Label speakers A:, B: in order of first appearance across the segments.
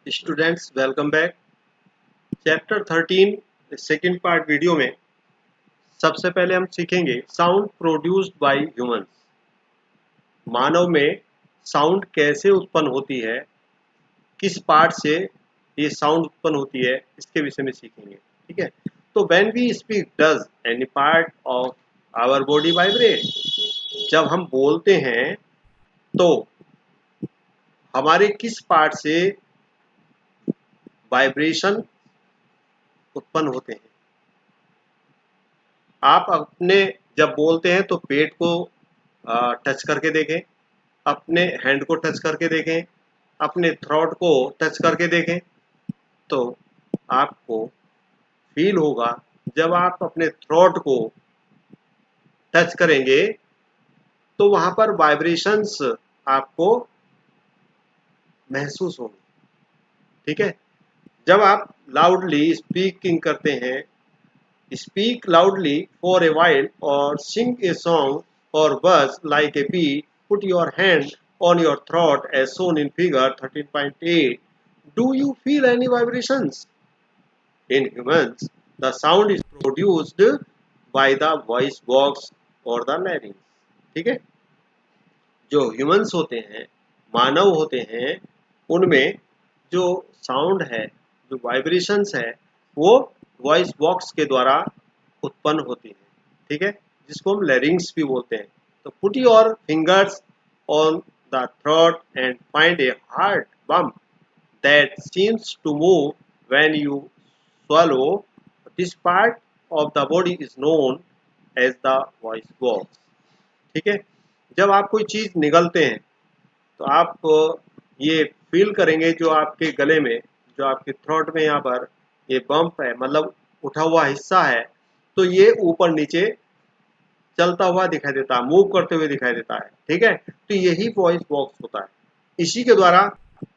A: Students welcome back. Chapter 13 second part video में सबसे पहले हम सीखेंगे साउंड प्रोड्यूस्ड बाय ह्यूमंस। मानव में साउंड कैसे उत्पन्न होती है, किस पार्ट से ये साउंड उत्पन्न होती है, इसके विषय में सीखेंगे। ठीक है, तो when we speak does any part of our body vibrate. जब हम बोलते हैं तो हमारे किस पार्ट से वाइब्रेशन उत्पन्न होते हैं। आप अपने जब बोलते हैं तो पेट को टच करके देखें, अपने हैंड को टच करके देखें, अपने थ्रोट को टच करके देखें, तो आपको फील होगा। जब आप अपने थ्रोट को टच करेंगे तो वहां पर वाइब्रेशंस आपको महसूस होंगे। ठीक है, जब आप लाउडली स्पीकिंग करते हैं, speak loudly for a while or sing a song or buzz like a bee, put your hand on your throat as shown in figure 13.8. Do you feel any vibrations? In humans, the sound is produced by the voice box or the larynx. ठीक है, जो humans होते हैं, मानव होते हैं, उनमें जो sound है, जो वाइब्रेशंस है, वो वॉइस बॉक्स के द्वारा उत्पन्न होती है। ठीक है, जिसको हम लैरिंग्स भी बोलते हैं। तो put your fingers on the throat and find a hard bump that seems to move when you swallow. This part of the body is known as the voice box. ठीक है, जब आप कोई चीज निगलते हैं तो आप ये फील करेंगे, जो आपके गले में, जो आपके थ्रोट में यहाँ पर ये बम्प है, मतलब उठा हुआ हिस्सा है, तो ये ऊपर नीचे चलता हुआ दिखाई देता है, मूव करते हुए दिखाई देता है। ठीक है, तो यही वॉइस बॉक्स होता है। इसी के द्वारा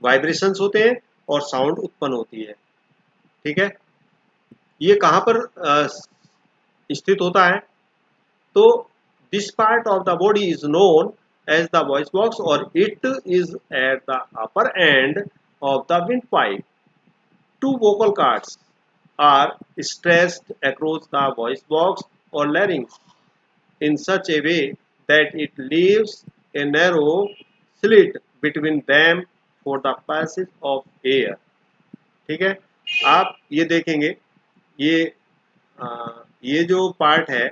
A: वाइब्रेशंस होते हैं और साउंड उत्पन्न होती है। ठीक है, ये कहाँ पर स्थित होता है? तो this part of the body is known as the voice box, or it is at the upper end of the windpipe. Two vocal cords are stretched across the voice box or larynx in such a way that it leaves a narrow slit between them for the passage of air. ठीक है, आप ये देखेंगे, ये ये जो part है,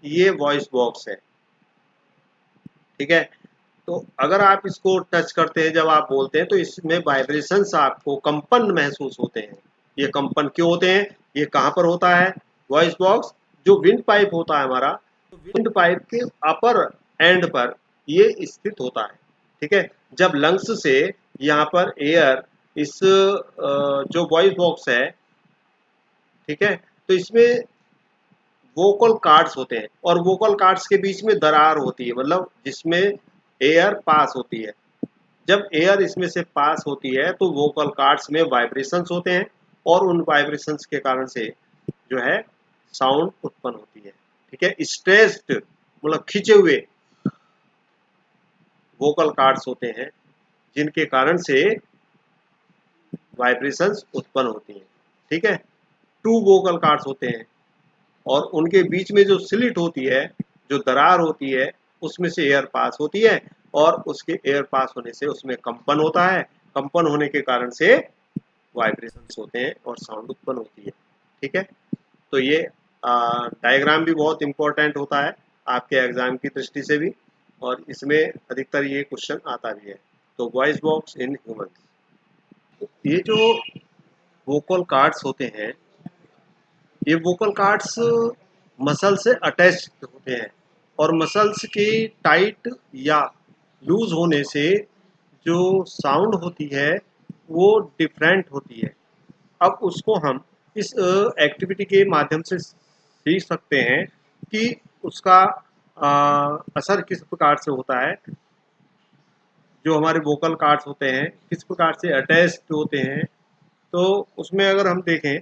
A: ये वॉइस बॉक्स है। ठीक है, तो अगर आप इसको टच करते हैं, जब आप बोलते हैं, तो इसमें वाइब्रेशंस, आपको कंपन महसूस होते हैं। ये कंपन क्यों होते हैं? ये कहाँ पर होता है? वॉइस बॉक्स, जो विंड पाइप होता है हमारा, विंड पाइप के अपर एंड पर ये स्थित होता है। ठीक है, जब लंग्स से यहाँ पर एयर इस जो वॉइस बॉक्स है, ठीक है, तो इसमें वोकल कार्ड्स होते हैं और वोकल कार्ड्स के बीच में दरार होती है, मतलब जिसमें एयर पास होती है। जब एयर इसमें से पास होती है तो वोकल कार्ड्स में वाइब्रेशंस होते हैं और उन वाइब्रेशंस के कारण से जो है साउंड उत्पन्न होती है। ठीक है, स्ट्रेस्ड मतलब खिंचे हुए वोकल कार्ड्स होते हैं, जिनके कारण से वाइब्रेशंस उत्पन्न होती हैं। ठीक है, टू वोकल कार्ड्स होते हैं और उनके बीच में जो स्लिट होती है, जो दरार होती है, उसमें से एयर पास होती है और उसके एयर पास होने से उसमें कंपन होता है। कंपन होने के कारण से वाइब्रेशंस होते हैं और साउंड उत्पन्न होती है। ठीक है, तो ये डायग्राम भी बहुत इंपॉर्टेंट होता है आपके एग्जाम की दृष्टि से भी, और इसमें अधिकतर ये क्वेश्चन आता भी है। तो वॉइस बॉक्स इन ह्यूमंस, ये जो वोकल कार्ड्स होते हैं, ये वोकल कार्ड्स मसल से अटैच्ड होते हैं और मसल्स के टाइट या लूज होने से जो साउंड होती है वो डिफरेंट होती है। अब उसको हम इस एक्टिविटी के माध्यम से सीख सकते हैं कि उसका असर किस प्रकार से होता है। जो हमारे वोकल कार्ड्स होते हैं किस प्रकार से अटैच्ड होते हैं, तो उसमें अगर हम देखें,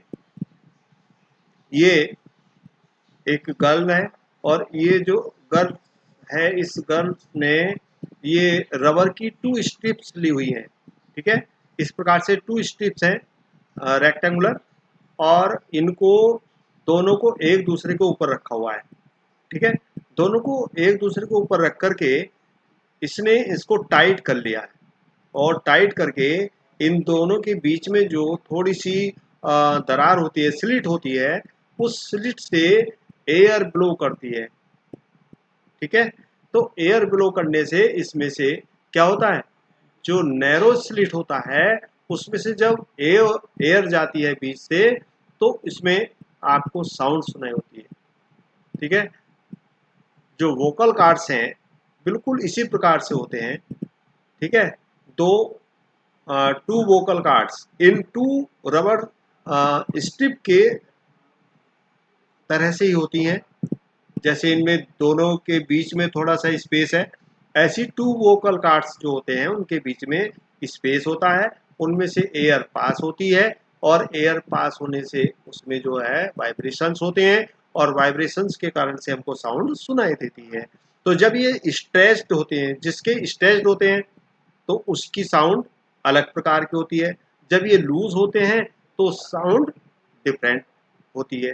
A: ये एक गर्ल है और ये जो गर्ल है, इस गर्ल ने ये रबर की 2 स्ट्रिप्स ली हुई हैं। ठीक है, इस प्रकार से 2 स्ट्रिप्स हैं रेक्टेंगुलर, और इनको दोनों को एक दूसरे के ऊपर रखा हुआ है। ठीक है, दोनों को एक दूसरे के ऊपर रख करके इसने इसको टाइट कर लिया है, और टाइट करके इन दोनों के बीच में जो थोड़ी सी दरार होती है, स्लिट होती है, उस स्लिट से एयर ब्लो करती है। ठीक है, तो एयर ब्लो करने से इसमें से क्या होता है, जो नैरो स्लिट होता है उसमें से जब एयर जाती है बीच से, तो इसमें आपको साउंड सुनाई होती है। ठीक है, जो वोकल कार्ड्स हैं बिल्कुल इसी प्रकार से होते हैं। ठीक है, दो two vocal cords in two rubber strip के तरह से ही होती हैं, जैसे इनमें दोनों के बीच में थोड़ा सा स्पेस है, ऐसी टू वोकल कार्ड्स जो होते हैं उनके बीच में स्पेस होता है, उनमें से एयर पास होती है, और एयर पास होने से उसमें जो है वाइब्रेशंस होते हैं, और वाइब्रेशंस के कारण से हमको साउंड सुनाई देती है। तो जब ये स्ट्रेच्ड होते हैं, जिसके स्ट्रेच्ड होते हैं तो उसकी साउंड अलग प्रकार की होती है, जब ये लूज होते हैं तो साउंड डिफरेंट होती है।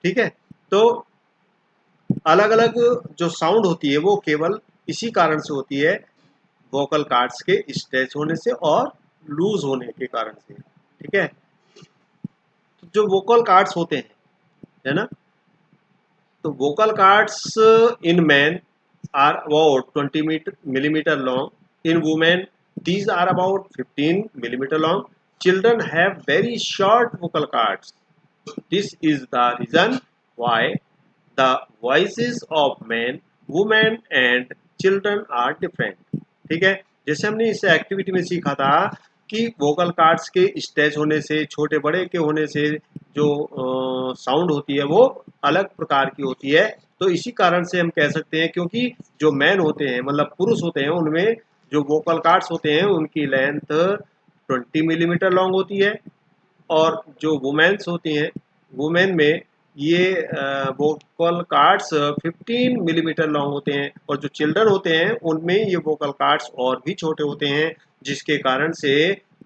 A: ठीक है, तो अलग अलग जो साउंड होती है वो केवल इसी कारण से होती है, वोकल कार्ड्स के स्ट्रेच होने से और लूज होने के कारण से। ठीक है, तो जो वोकल कार्ड्स होते हैं, है ना, तो vocal cords in man are about 20 millimeter long. In women, these are about 15 millimeter long. Children have very short vocal cords. This is the reason why the voices of men, women and children are different. ठीक है, जैसे हमने इस activity में सीखा था कि vocal cords के स्ट्रेच होने से, छोटे बड़े के होने से जो साउंड होती है वो अलग प्रकार की होती है। तो इसी कारण से हम कह सकते हैं, क्योंकि जो मैन होते हैं मतलब पुरुष होते हैं, उनमें जो वोकल कार्ड्स होते हैं उनकी लेंथ 20 मिलीमीटर लॉन्ग होती है, और जो वुमेन्स होती हैं, वुमेन में ये वोकल कार्ड्स 15 मिलीमीटर लॉन्ग होते हैं, और जो चिल्ड्रन होते हैं उनमें ये वोकल कार्ड्स और भी छोटे होते हैं, जिसके कारण से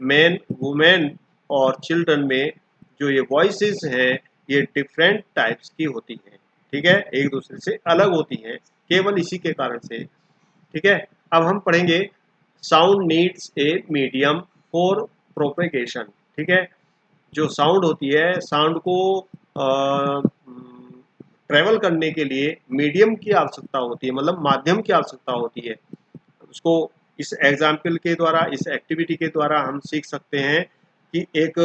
A: मैन, वुमेन और चिल्ड्रन में जो ये वॉइसेस हैं ये डिफरेंट टाइप्स की होती हैं। ठीक है, एक दूसरे से अलग होती हैं केवल इसी के कारण से। ठीक है, अब हम पढ़ेंगे sound needs a medium for propagation. ठीक है, जो साउंड होती है, साउंड को ट्रेवल करने के लिए मीडियम की आवश्यकता होती है, मतलब माध्यम की आवश्यकता होती है। उसको इस एग्जाम्पल के द्वारा, इस एक्टिविटी के द्वारा हम सीख सकते हैं कि एक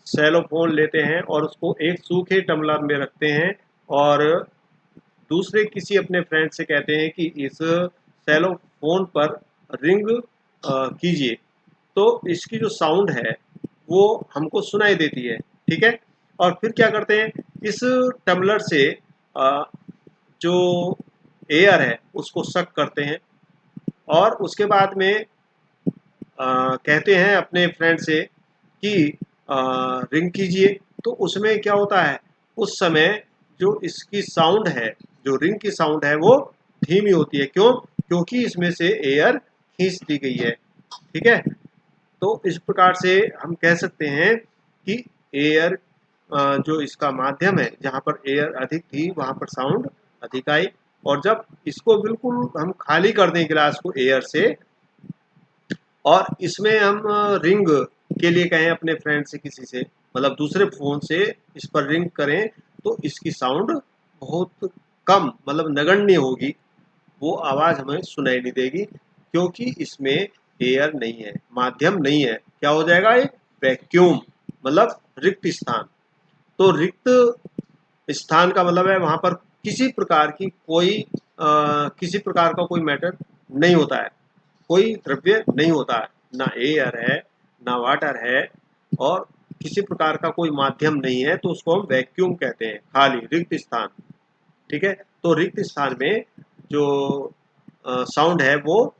A: सेलोफोन लेते हैं और उसको एक सूखे टम्बलर में रखते हैं, और दूसरे किसी अपने फ्रेंड से कहते हैं कि इस सेलोफोन पर रिंग कीजिए, तो इसकी जो साउंड है वो हमको सुनाई देती है। ठीक है, और फिर क्या करते हैं, इस टम्बलर से जो एयर है उसको सक करते हैं, और उसके बाद में कहते हैं अपने फ्रेंड से कि रिंग कीजिए, तो उसमें क्या होता है, उस समय जो इसकी साउंड है, जो रिंग की साउंड है वो धीमी होती है। क्यों? क्योंकि इसमें से एयर खींच दी गई है। ठीक है, तो इस प्रकार से हम कह सकते हैं कि एयर जो इसका माध्यम है, जहाँ पर एयर अधिक थी वहाँ पर साउंड अधिक आई, और जब इसको बिल्कुल हम खाली कर दें गिलास को एयर से, और इसमें हम रिंग के लिए कहें अपने फ्रेंड से, किसी से मतलब दूसरे फोन से इस पर रिंग करें, तो इसकी साउंड बहुत कम मतलब नगण्य होगी, वो आवाज़ हमें सुनाई नहीं देगी, क्योंकि इसमें एयर नहीं है, माध्यम नहीं है। क्या हो जाएगा, एक वैक्यूम, मतलब रिक्त स्थान। तो रिक्त स्थान का मतलब है वहां पर किसी प्रकार की कोई किसी प्रकार का कोई मैटर नहीं होता है, कोई द्रव्य नहीं होता है, ना एयर है ना वाटर है, और किसी प्रकार का कोई माध्यम नहीं है, तो उसको हम वैक्यूम कहते हैं, खाली रिक्त स्थान। ठीक है, तो रिक्त स्थान में जो साउंड है वो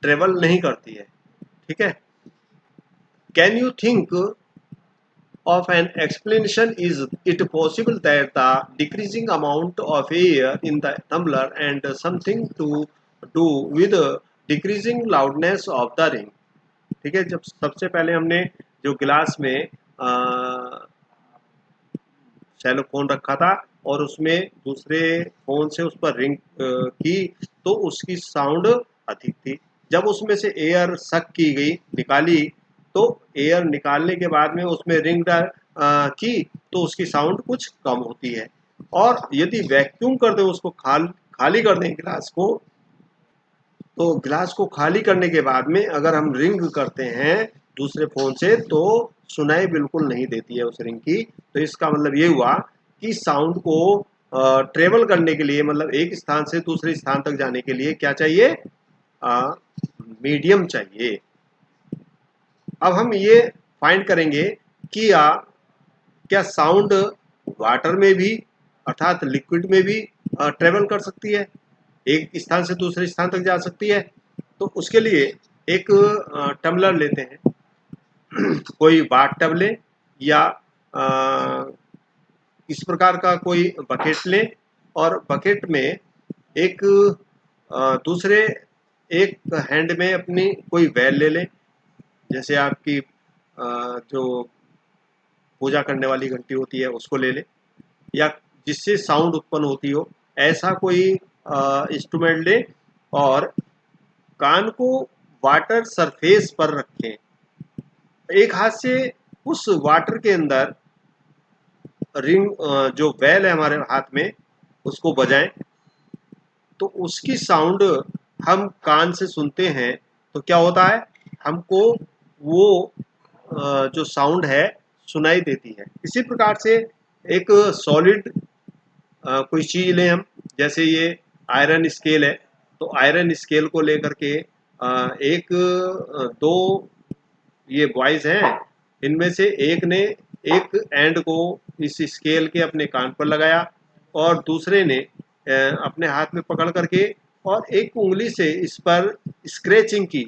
A: ट्रेवल नहीं करती है। ठीक है, can you think of an explanation? Is it possible that the decreasing amount of air in the tumbler and something to do with decreasing loudness of the ring? ठीक है। जब सबसे पहले हमने जो गिलास में सेल फोन रखा था और उसमें दूसरे फोन से उस पर रिंग की, तो उसकी साउंड अधिक थी। जब उसमें से एयर सक की गई, निकाली, तो एयर निकालने के बाद में उसमें रिंग की, तो उसकी साउंड कुछ कम होती है। और यदि वैक्यूम कर दें, उसको खाली कर दें गिलास को, तो गिलास को खाली करने के बाद में अगर हम रिंग करते हैं दूसरे फोन से, तो सुनाई बिल्कुल नहीं देती है उस रिंग की। तो इसका मतलब ये हुआ कि साउंड को ट्रेवल करने के लिए, मतलब एक स्थान से दूसरे स्थान तक जाने के लिए क्या चाहिए, मीडियम चाहिए। अब हम ये फाइंड करेंगे कि क्या साउंड वाटर में भी, अर्थात लिक्विड में भी ट्रेवल कर सकती है, एक स्थान से दूसरे स्थान तक जा सकती है। तो उसके लिए एक टम्बलर लेते हैं, कोई बाथ टब ले, या इस प्रकार का कोई बकेट लें, और बकेट में एक दूसरे एक हैंड में अपनी कोई बैल ले लें, जैसे आपकी जो पूजा करने वाली घंटी होती है उसको ले लें, या जिससे साउंड उत्पन्न होती हो ऐसा कोई इंस्ट्रूमेंट लें, और कान को वाटर सरफेस पर रखें। एक हाथ से उस वाटर के अंदर रिंग, जो बेल है हमारे हाथ में, उसको बजाएं, तो उसकी साउंड हम कान से सुनते हैं। तो क्या होता है, हमको वो जो साउंड है सुनाई देती है। इसी प्रकार से एक सॉलिड कोई चीज लें हम, जैसे ये आयरन स्केल है, तो आयरन स्केल को लेकर के एक दो ये बॉयज हैं, इनमें से एक ने एक एंड को इस स्केल के अपने कान पर लगाया, और दूसरे ने अपने हाथ में पकड़ करके और एक उंगली से इस पर स्क्रैचिंग की।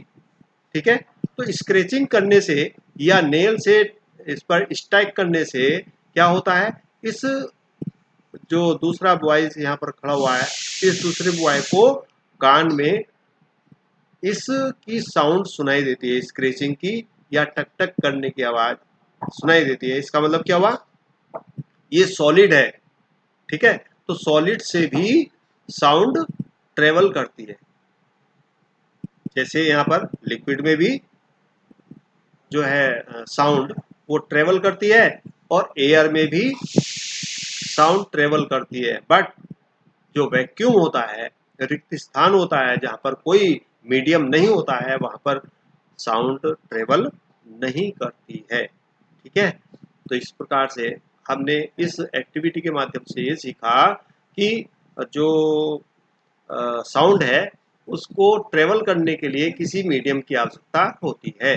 A: ठीक है। तो स्क्रैचिंग करने से या नेल से इस पर स्ट्राइक करने से क्या होता है, इस जो दूसरा बॉय यहाँ पर खड़ा हुआ है, इस दूसरे बॉय को कान में इसकी साउंड सुनाई देती है, स्क्रैचिंग की या टक टक करने की आवाज सुनाई देती है। इसका मतलब क्या हुआ, ये सॉलिड है। ठीक है। तो सॉलिड से भी साउंड ट्रेवल करती है, जैसे यहाँ पर लिक्विड में भी जो है साउंड वो ट्रेवल करती है, और एयर में भी साउंड ट्रेवल करती है। बट जो वैक्यूम होता है, रिक्त स्थान होता है जहाँ पर कोई मीडियम नहीं होता है, वहाँ पर साउंड ट्रेवल नहीं करती है। ठीक है। तो इस प्रकार से हमने इस एक्टिविटी के माध्यम से ये सीखा कि जो साउंड है उसको ट्रेवल करने के लिए किसी मीडियम की आवश्यकता होती है।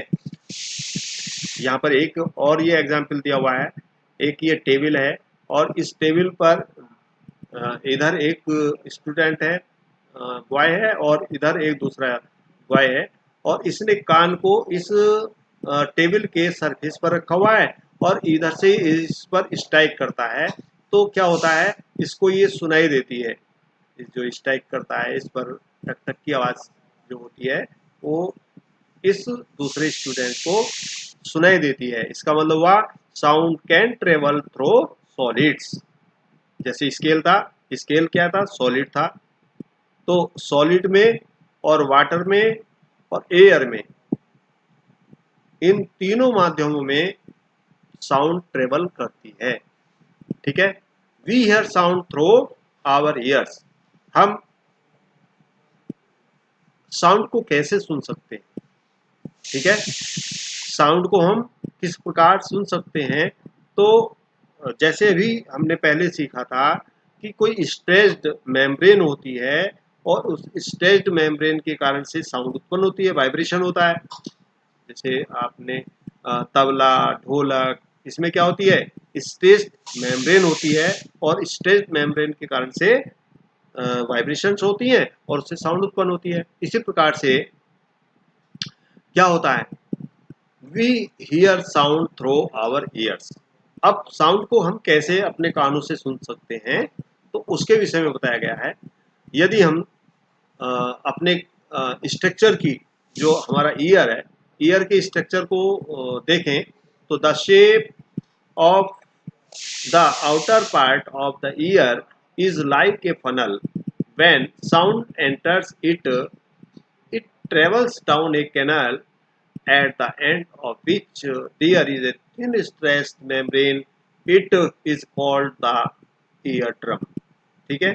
A: यहाँ पर एक और ये एग्जाम्पल दिया हुआ है, एक ये टेबल है, और इस टेबल पर इधर एक स्टूडेंट है, बॉय है, और इधर एक दूसरा बॉय है, और इसने कान को इस टेबल के सरफेस पर रखा हुआ है, और इधर से इस पर स्ट्राइक करता है। तो क्या होता है, इसको ये सुनाई देती है, जो स्ट्राइक करता है इस पर टक टक की आवाज जो होती है, वो इस दूसरे स्टूडेंट को सुनाई देती है। इसका मतलब हुआ sound can travel through solids. जैसे स्केल था, स्केल क्या था, सॉलिड था। तो सॉलिड में और वाटर में और एयर में, इन तीनों माध्यमों में साउंड ट्रेवल करती है। ठीक है। We hear sound through our ears. हम साउंड को कैसे सुन सकते हैं, ठीक है, साउंड को हम किस प्रकार सुन सकते हैं। तो जैसे अभी हमने पहले सीखा था कि कोई स्ट्रेच्ड मेम्ब्रेन होती है, और उस स्ट्रेच्ड मेम्ब्रेन के कारण से साउंड उत्पन्न होती है, वाइब्रेशन होता है। जैसे आपने तबला, ढोलक, इसमें क्या होती है, स्ट्रेच्ड मेम्ब्रेन होती है, और स्ट्रेच्ड मेम्ब्रेन के कारण से वाइब्रेशंस होती हैं, और उससे साउंड उत्पन्न होती है। इसी प्रकार से क्या होता है, we hear sound through our ears. अब साउंड को हम कैसे अपने कानों से सुन सकते हैं, तो उसके विषय में बताया गया है। यदि हम अपने स्ट्रक्चर की, जो हमारा ईयर है, ईयर के स्ट्रक्चर को देखें तो the shape of the outer part of the year is like a funnel when sound enters it, it travels down a canal at the end of which there is a thin stretched membrane. It is called the eardrum. ठीक है,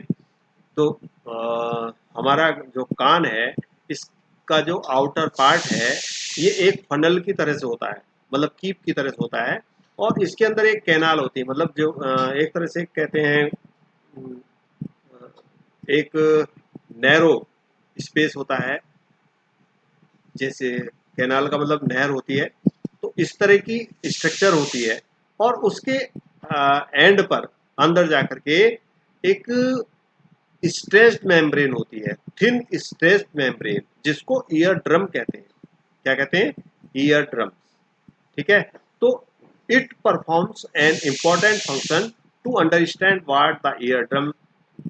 A: तो हमारा जो कान है इसका जो outer part है ये एक फनल की तरह से होता है, मतलब कीप की तरह से होता है, और इसके अंदर एक कैनाल होती है, मतलब जो एक तरह से कहते हैं एक नैरो स्पेस होता है, जैसे कैनाल का मतलब नहर होती है, तो इस तरह की स्ट्रक्चर होती है, और उसके एंड पर अंदर जाकर के एक स्ट्रेच्ड मेम्ब्रेन होती है, थिन स्ट्रेच्ड मेम्ब्रेन, जिसको ईयर ड्रम कहते हैं। क्या कहते हैं? Eardrum. ठीक है, तो it performs an important function to understand what the eardrum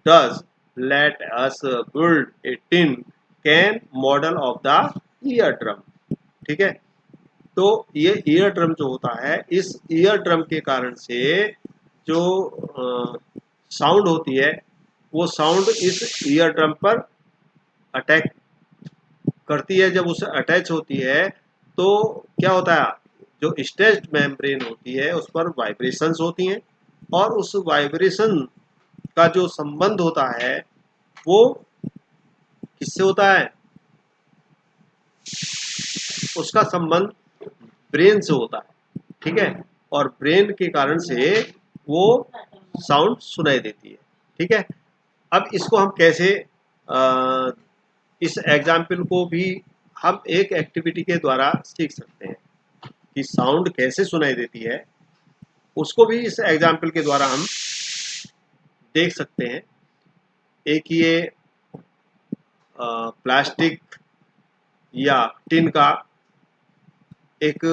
A: does let us build a tin can model of the eardrum. ठीक है, तो ये ईयर ड्रम जो होता है, इस ईयर ड्रम के कारण से जो साउंड होती है वो साउंड इस ईयर ड्रम पर अटैक करती है। जब उसे अटैच होती है तो क्या होता है, जो स्ट्रेच्ड मेम्ब्रेन होती है उस पर वाइब्रेशंस होती हैं, और उस वाइब्रेशन का जो संबंध होता है वो किससे होता है? उसका संबंध ब्रेन से होता है। ठीक है, और ब्रेन के कारण से वो साउंड सुनाई देती है। ठीक है, अब इसको हम कैसे इस एग्जाम्पल को भी हम एक एक्टिविटी के द्वारा सीख सकते हैं कि साउंड कैसे सुनाई देती है, उसको भी इस एग्जाम्पल के द्वारा हम देख सकते हैं। एक ये प्लास्टिक या टिन का एक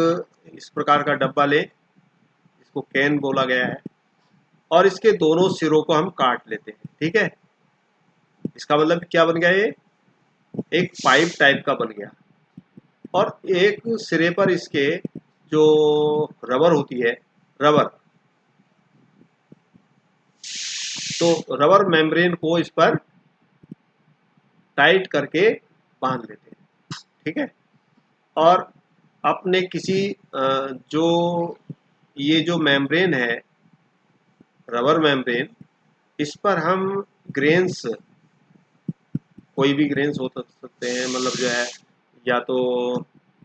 A: इस प्रकार का डब्बा ले, इसको कैन बोला गया है, और इसके दोनों सिरों को हम काट लेते हैं। ठीक है, इसका मतलब क्या बन गया? ये एक पाइप टाइप का बन गया, और एक सिरे पर इसके जो रबर होती है, रबर, तो रबर मेम्ब्रेन को इस पर टाइट करके बांध लेते हैं। ठीक है, और अपने किसी जो ये जो मेम्ब्रेन है, रबर मेम्ब्रेन, इस पर हम ग्रेन्स, कोई भी ग्रेन्स हो सकते हैं, मतलब जो है या तो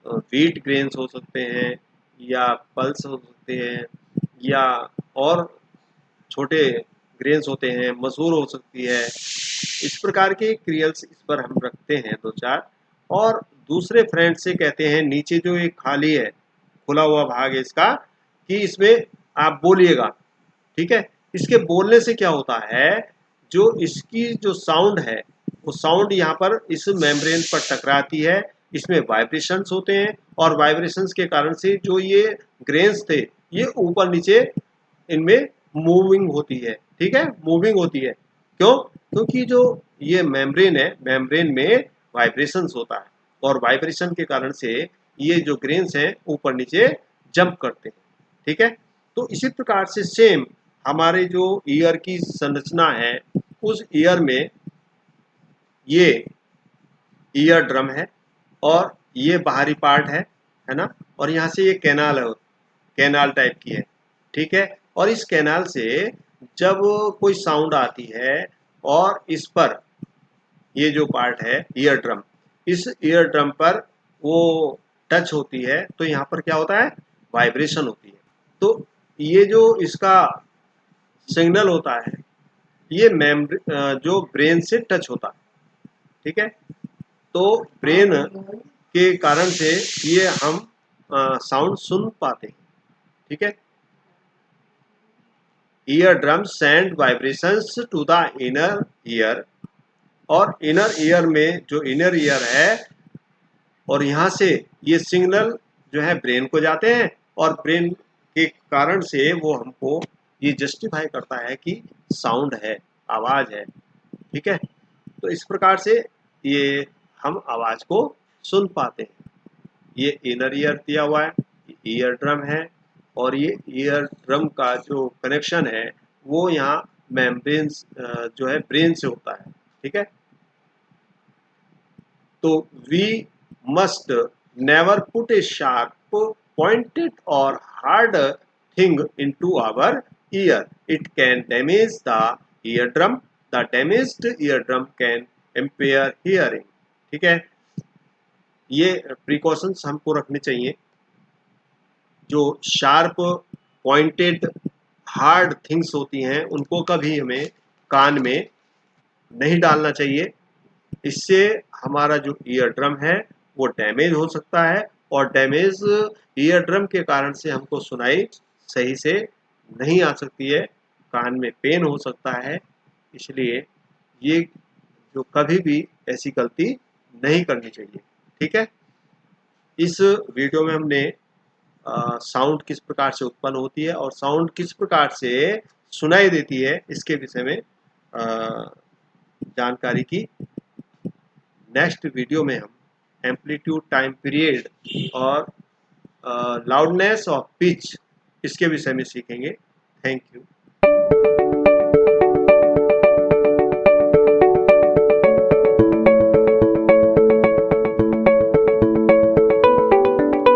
A: व्हीट ग्रेन्स हो सकते हैं, या पल्स हो सकते हैं, या और छोटे ग्रेन्स होते हैं, मसूर हो सकती है। इस प्रकार के क्रियल्स इस पर हम रखते हैं दो चार, और दूसरे फ्रेंड से कहते हैं नीचे जो एक खाली है, खुला हुआ भाग है इसका, कि इसमें आप बोलिएगा। ठीक है, इसके बोलने से क्या होता है, जो इसकी जो साउंड है वो साउंड यहाँ पर इस मेम्ब्रेन पर टकराती है, इसमें वाइब्रेशंस होते हैं, और वाइब्रेशंस के कारण से जो ये ग्रेन्स थे ये ऊपर नीचे इनमें मूविंग होती है। ठीक है, मूविंग होती है। क्यों? क्योंकि जो ये मेम्ब्रेन है, मेम्ब्रेन में वाइब्रेशंस होता है, और वाइब्रेशन के कारण से ये जो ग्रेन्स हैं ऊपर नीचे जंप करते हैं। ठीक है, तो इसी प्रकार से सेम हमारे जो ईयर की संरचना है, उस ईयर में ये ईयर ड्रम है, और ये बाहरी पार्ट है ना, और यहाँ से ये कैनाल है, कैनाल टाइप की है। ठीक है, और इस कैनाल से जब कोई साउंड आती है और इस पर ये जो पार्ट है ईयर ड्रम, इस ईयर ड्रम पर वो टच होती है, तो यहाँ पर क्या होता है? वाइब्रेशन होती है। तो ये जो इसका सिग्नल होता है ये जो ब्रेन से टच होता है। ठीक है, तो ब्रेन के कारण से ये हम साउंड सुन पाते हैं। ठीक है, eardrum send vibrations to the inner ear, और इनर ईयर में जो इनर ईयर है, और यहाँ से ये सिग्नल जो है ब्रेन को जाते हैं, और ब्रेन के कारण से वो हमको ये जस्टिफाई करता है कि साउंड है, आवाज है। ठीक है, तो इस प्रकार से ये हम आवाज को सुन पाते हैं। ये इनर ईयर दिया हुआ है, ईयर ड्रम है, और ये ईयर ड्रम का जो कनेक्शन है वो यहाँ मेम्ब्रेन जो है ब्रेन से होता है। ठीक है, तो we must never put a sharp pointed और hard thing into our ear, it can damage the eardrum, the damaged eardrum can impair hearing. ठीक है, ये प्रिकॉशंस हमको रखने चाहिए। जो शार्प पॉइंटेड हार्ड थिंग्स होती हैं उनको कभी हमें कान में नहीं डालना चाहिए, इससे हमारा जो ईयर ड्रम है वो डैमेज हो सकता है, और डैमेज ईयर ड्रम के कारण से हमको सुनाई सही से नहीं आ सकती है, कान में पेन हो सकता है। इसलिए ये जो कभी भी ऐसी गलती नहीं करनी चाहिए। ठीक है, इस वीडियो में हमने साउंड किस प्रकार से उत्पन्न होती है और साउंड किस प्रकार से सुनाई देती है इसके विषय में जानकारी की। नेक्स्ट वीडियो में हम एम्पलीट्यूड, टाइम पीरियड और लाउडनेस ऑफ पिच इसके विषय में सीखेंगे। Thank you.